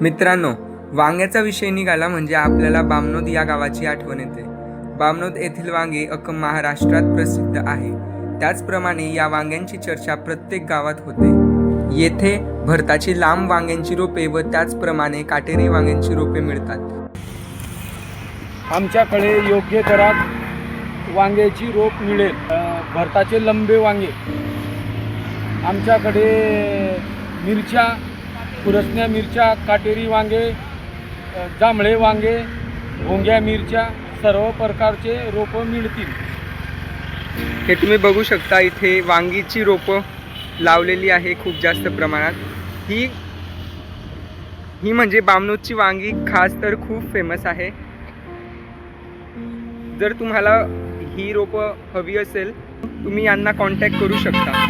मित्रांनो, वांग्याचा विषय निघाला म्हणजे आपल्याला बामनोद या गावाची आठवण येते. बामनोद येथील वांगे अख्खं महाराष्ट्रात प्रसिद्ध आहे. त्याचप्रमाणे या वांग्यांची चर्चा प्रत्येक गावात होते. येथे भरताची लांब वांग्यांची रोपे व त्याचप्रमाणे काटेरी वांग्यांची रोपे मिळतात. आमच्याकडे योग्य दरात वांग्याची रोप मिळेल. भरताचे लंबे वांगे आमच्याकडे, मिरच्या, पुरसण्या मिरच्या, काटेरी वांगे, जांभळे वांगे, भोंग्या मिरच्या, सर्व प्रकारचे रोपं मिळतील. हे तुम्ही बघू शकता, इथे वांगीची रोपं लावलेली आहे खूप जास्त प्रमाणात. ही म्हणजे बामनोदची वांगी खास तर खूप फेमस आहे. जर तुम्हाला ही रोपं हवी असेल तुम्ही यांना कॉन्टॅक्ट करू शकता.